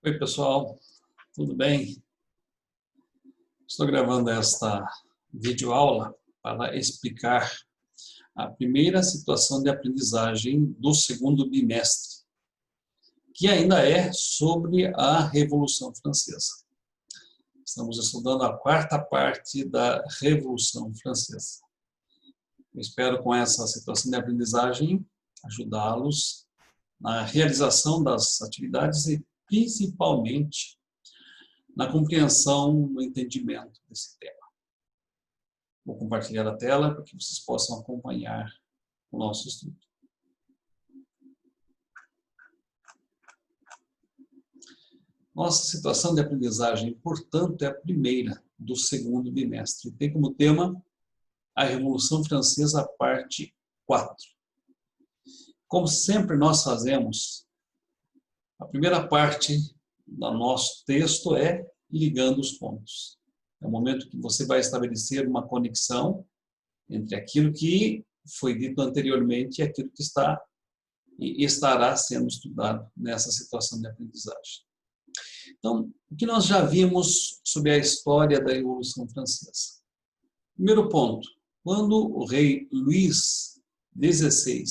Oi, pessoal, tudo bem? Estou gravando esta videoaula para explicar a primeira situação de aprendizagem do segundo bimestre, que ainda é sobre a Revolução Francesa. Estamos estudando a quarta parte da Revolução Francesa. Eu espero, com essa situação de aprendizagem, ajudá-los na realização das atividades e, principalmente, na compreensão, no entendimento desse tema. Vou compartilhar a tela para que vocês possam acompanhar o nosso estudo. Nossa situação de aprendizagem, portanto, é a primeira do segundo bimestre. Tem como tema a Revolução Francesa, parte 4. Como sempre nós fazemos, a primeira parte do nosso texto é ligando os pontos. É o momento que você vai estabelecer uma conexão entre aquilo que foi dito anteriormente e aquilo que está e estará sendo estudado nessa situação de aprendizagem. Então, o que nós já vimos sobre a história da Revolução Francesa? Primeiro ponto, quando o rei Luís XVI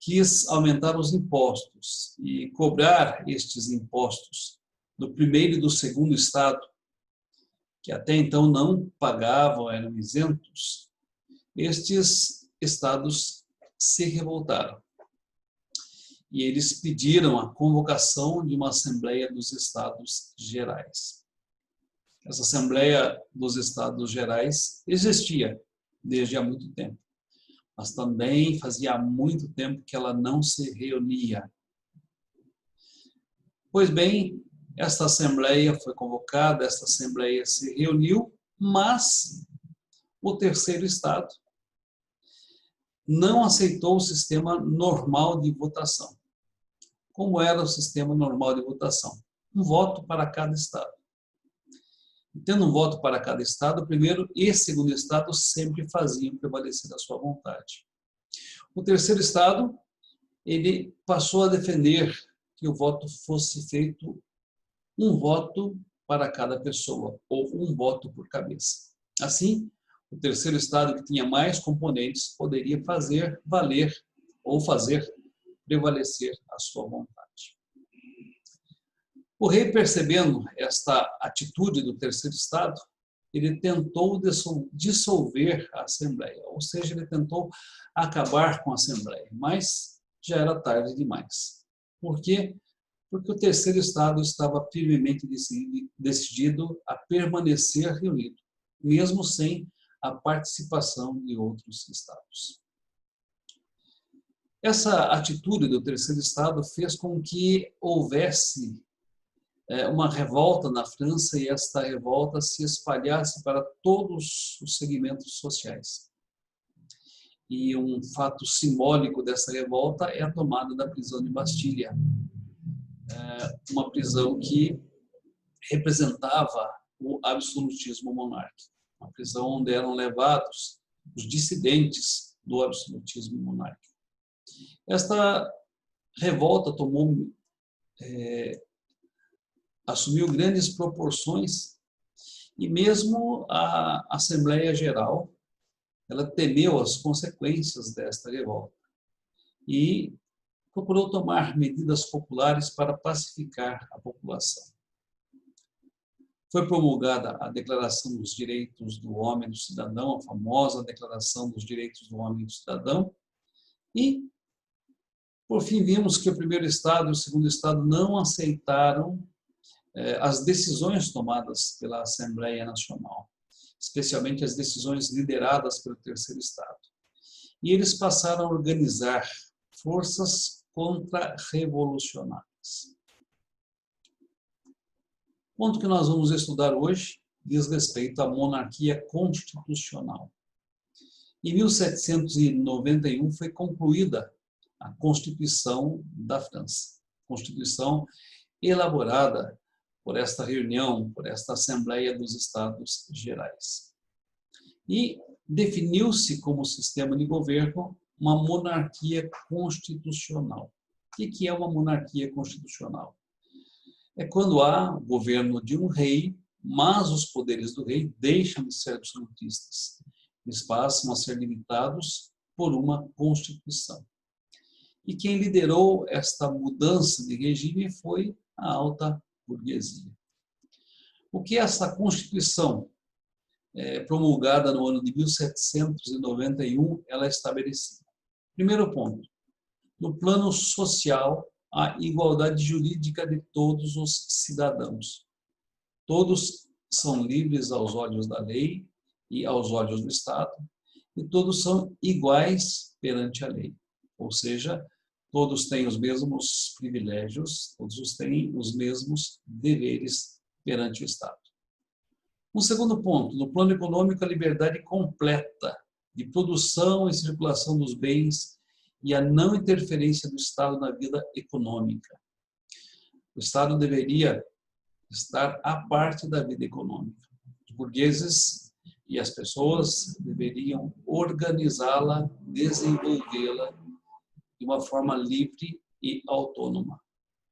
quis aumentar os impostos e cobrar estes impostos do primeiro e do segundo estado, que até então não pagavam, eram isentos, estes estados se revoltaram. E eles pediram a convocação de uma Assembleia dos Estados Gerais. Essa Assembleia dos Estados Gerais existia desde há muito tempo, mas também fazia muito tempo que ela não se reunia. Pois bem, esta Assembleia foi convocada, esta Assembleia se reuniu, mas o terceiro Estado não aceitou o sistema normal de votação. Como era o sistema normal de votação? Um voto para cada Estado. E tendo um voto para cada Estado, o primeiro e segundo Estado sempre faziam prevalecer a sua vontade. O terceiro Estado, ele passou a defender que o voto fosse feito um voto para cada pessoa, ou um voto por cabeça. Assim, o terceiro Estado, que tinha mais componentes, poderia fazer valer ou fazer prevalecer a sua vontade. O rei, percebendo esta atitude do terceiro Estado, ele tentou dissolver a Assembleia, ou seja, ele tentou acabar com a Assembleia, mas já era tarde demais. Por quê? Porque o terceiro Estado estava firmemente decidido a permanecer reunido, mesmo sem a participação de outros Estados. Essa atitude do terceiro Estado fez com que houvesse uma revolta na França e esta revolta se espalhasse para todos os segmentos sociais. E um fato simbólico dessa revolta é a tomada da prisão de Bastilha, uma prisão que representava o absolutismo monárquico, uma prisão onde eram levados os dissidentes do absolutismo monárquico. Esta revolta assumiu grandes proporções e mesmo a Assembleia Geral, ela temeu as consequências desta revolta e procurou tomar medidas populares para pacificar a população. Foi promulgada a Declaração dos Direitos do Homem e do Cidadão, a famosa Declaração dos Direitos do Homem e do Cidadão, e, por fim, vimos que o primeiro Estado e o segundo Estado não aceitaram as decisões tomadas pela Assembleia Nacional, especialmente as decisões lideradas pelo terceiro Estado. E eles passaram a organizar forças contra-revolucionárias. O ponto que nós vamos estudar hoje diz respeito à monarquia constitucional. Em 1791 foi concluída a Constituição da França, Constituição elaborada por esta reunião, por esta Assembleia dos Estados Gerais. E definiu-se como sistema de governo uma monarquia constitucional. O que é uma monarquia constitucional? é quando há o governo de um rei, mas os poderes do rei deixam de ser absolutistas. Eles passam a ser limitados por uma constituição. E quem liderou esta mudança de regime foi a alta burguesia. O que essa constituição, promulgada no ano de 1791, ela estabeleceu? Primeiro ponto, no plano social, a igualdade jurídica de todos os cidadãos. Todos são livres aos olhos da lei e aos olhos do Estado, e todos são iguais perante a lei. Ou seja, todos têm os mesmos privilégios, todos têm os mesmos deveres perante o Estado. Um segundo ponto, no plano econômico, a liberdade completa de produção e circulação dos bens e a não interferência do Estado na vida econômica. O Estado deveria estar à parte da vida econômica. Os burgueses e as pessoas deveriam organizá-la, desenvolvê-la de uma forma livre e autônoma.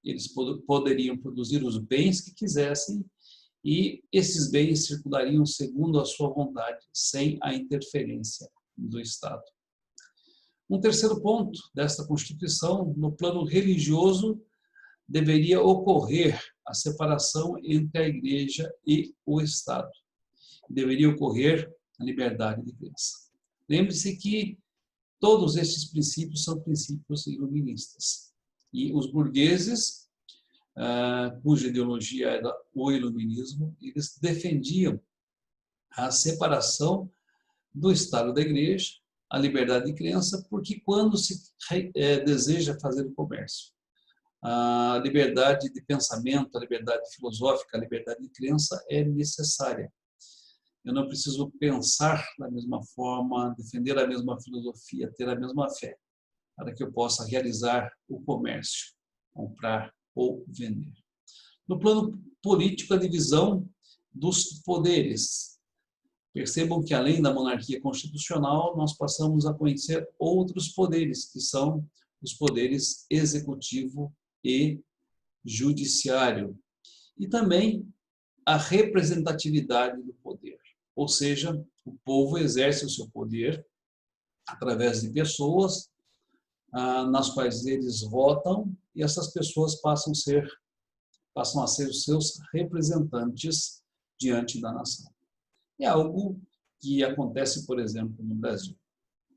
Eles poderiam produzir os bens que quisessem e esses bens circulariam segundo a sua vontade, sem a interferência do Estado. Um terceiro ponto desta Constituição, no plano religioso, deveria ocorrer a separação entre a Igreja e o Estado. Deveria ocorrer a liberdade de crença. Lembre-se que todos estes princípios são princípios iluministas. E os burgueses, cuja ideologia era o iluminismo, eles defendiam a separação do Estado e da Igreja, a liberdade de crença, porque quando se deseja fazer o comércio, a liberdade de pensamento, a liberdade filosófica, a liberdade de crença é necessária. Eu não preciso pensar da mesma forma, defender a mesma filosofia, ter a mesma fé, para que eu possa realizar o comércio, comprar ou vender. No plano político, a divisão dos poderes. Percebam que, além da monarquia constitucional, nós passamos a conhecer outros poderes, que são os poderes executivo e judiciário. E também a representatividade do poder. Ou seja, o povo exerce o seu poder através de pessoas nas quais eles votam e essas pessoas passam a ser os seus representantes diante da nação. É algo que acontece, por exemplo, no Brasil.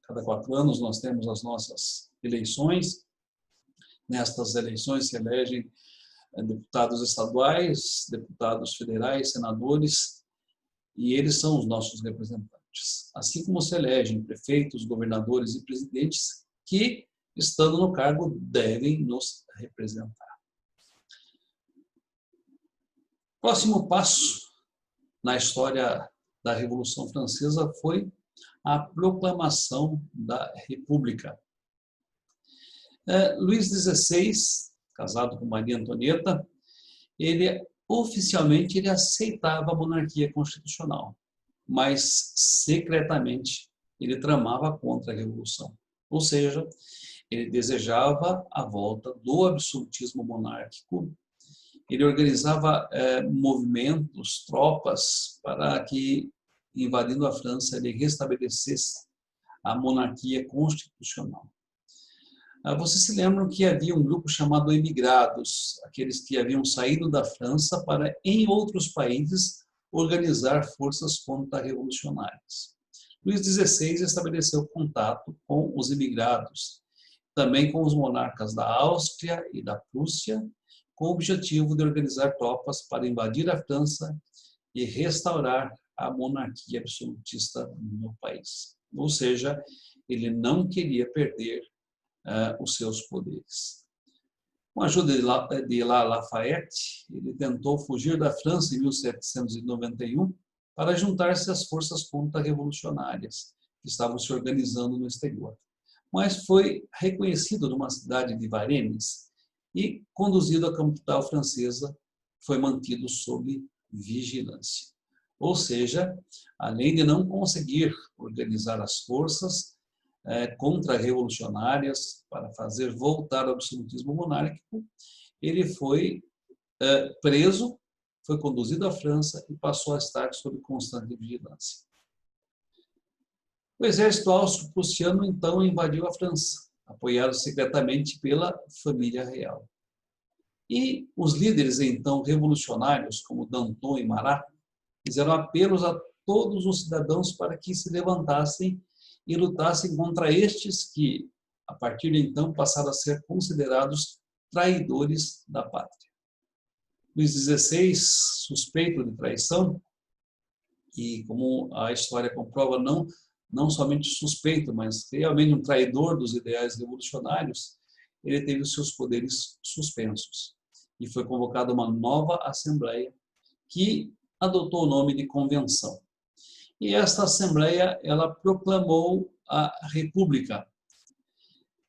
Cada 4 anos nós temos as nossas eleições. Nestas eleições se elegem deputados estaduais, deputados federais, senadores, e eles são os nossos representantes. Assim como se elegem prefeitos, governadores e presidentes que, estando no cargo, devem nos representar. Próximo passo na história da Revolução Francesa foi a proclamação da República. Luís XVI, casado com Maria Antonieta, ele oficialmente aceitava a monarquia constitucional, mas secretamente ele tramava contra a Revolução. Ou seja, ele desejava a volta do absolutismo monárquico, ele organizava movimentos, tropas, para que, invadindo a França, ele restabelecesse a monarquia constitucional. Vocês se lembram que havia um grupo chamado emigrados, aqueles que haviam saído da França para, em outros países, organizar forças contra-revolucionárias. Luís XVI estabeleceu contato com os emigrados, também com os monarcas da Áustria e da Prússia, com o objetivo de organizar tropas para invadir a França e restaurar a monarquia absolutista no país. Ou seja, ele não queria perder os seus poderes. Com a ajuda de Lafayette, ele tentou fugir da França em 1791 para juntar-se às forças contra-revolucionárias que estavam se organizando no exterior. Mas foi reconhecido numa cidade de Varennes e conduzido à capital francesa, foi mantido sob vigilância. Ou seja, além de não conseguir organizar as forças contra-revolucionárias para fazer voltar ao absolutismo monárquico, ele foi preso, foi conduzido à França e passou a estar sob constante vigilância. O exército austro-prussiano, então, invadiu a França, apoiado secretamente pela família real. E os líderes, então, revolucionários, como Danton e Marat, fizeram apelos a todos os cidadãos para que se levantassem e lutassem contra estes que, a partir de então, passaram a ser considerados traidores da pátria. Luís XVI, suspeito de traição, e como a história comprova, não somente suspeito, mas realmente um traidor dos ideais revolucionários, ele teve os seus poderes suspensos. E foi convocada uma nova Assembleia que adotou o nome de Convenção. E esta Assembleia, ela proclamou a República.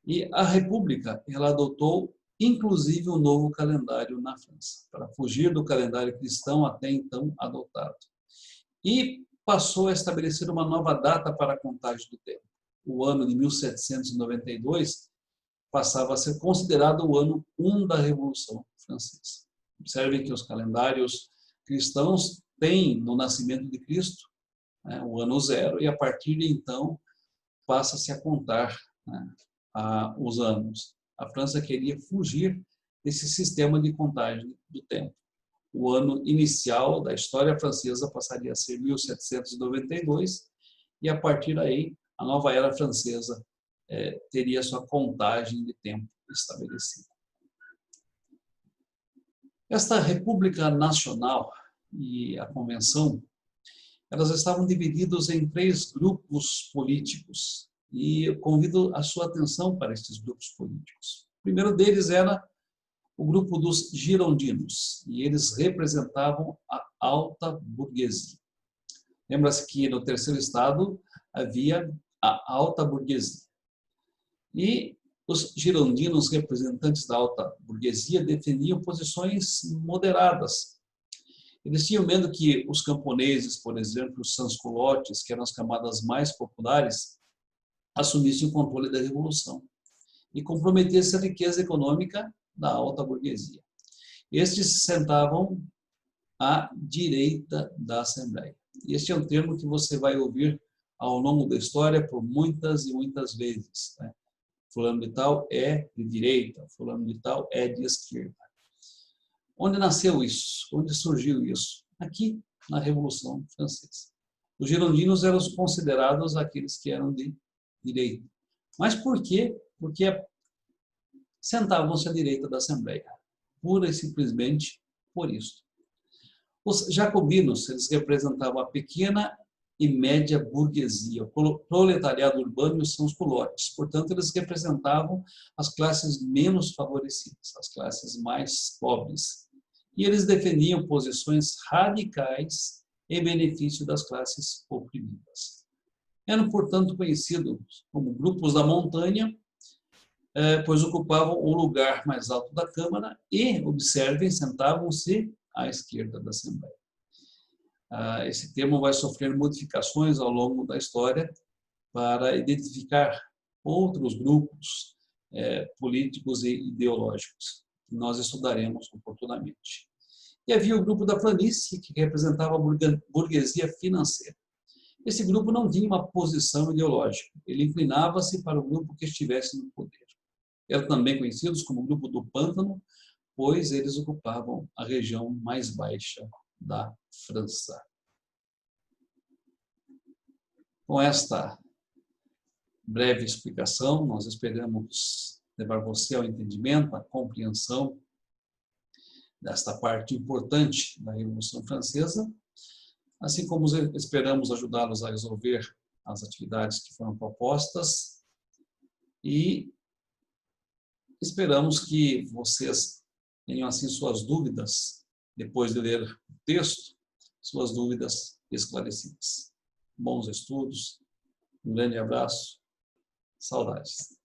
E a República, ela adotou inclusive um novo calendário na França, para fugir do calendário cristão até então adotado. E passou a estabelecer uma nova data para a contagem do tempo. O ano de 1792 passava a ser considerado o ano 1 da Revolução Francesa. Observem que os calendários cristãos têm no nascimento de Cristo, o ano 0, e a partir de então passa-se a contar os anos. A França queria fugir desse sistema de contagem do tempo. O ano inicial da história francesa passaria a ser 1792 e, a partir daí, a nova era francesa teria sua contagem de tempo estabelecida. Esta República Nacional e a Convenção, elas estavam divididas em 3 grupos políticos, e eu convido a sua atenção para estes grupos políticos. O primeiro deles era o grupo dos girondinos, e eles representavam a alta burguesia. Lembra-se que no terceiro estado havia a alta burguesia. E os girondinos, representantes da alta burguesia, defendiam posições moderadas. Eles tinham medo que os camponeses, por exemplo, os sans-culottes, que eram as camadas mais populares, assumissem o controle da revolução e comprometessem a riqueza econômica da alta burguesia. Estes se sentavam à direita da Assembleia. Este é um termo que você vai ouvir ao longo da história por muitas e muitas vezes. Fulano de tal é de direita, fulano de tal é de esquerda. Onde nasceu isso? Onde surgiu isso? Aqui, na Revolução Francesa. Os girondinos eram considerados aqueles que eram de direita. Mas por quê? Porque sentavam-se à direita da Assembleia. Pura e simplesmente por isso. Os jacobinos, eles representavam a pequena e média burguesia, o proletariado urbano e os sans-culottes. Portanto, eles representavam as classes menos favorecidas, as classes mais pobres. E eles defendiam posições radicais em benefício das classes oprimidas. Eram, portanto, conhecidos como grupos da montanha, pois ocupavam o lugar mais alto da Câmara e, observem, sentavam-se à esquerda da Assembleia. Esse termo vai sofrer modificações ao longo da história para identificar outros grupos políticos e ideológicos que nós estudaremos oportunamente. E havia o grupo da planície, que representava a burguesia financeira. Esse grupo não tinha uma posição ideológica, ele inclinava-se para o grupo que estivesse no poder. Eram também conhecidos como o grupo do pântano, pois eles ocupavam a região mais baixa da França. Com esta breve explicação, nós esperamos levar você ao entendimento, à compreensão desta parte importante da Revolução Francesa, assim como esperamos ajudá-los a resolver as atividades que foram propostas e esperamos que vocês tenham assim suas dúvidas, depois de ler o texto, suas dúvidas esclarecidas. Bons estudos, um grande abraço, saudades.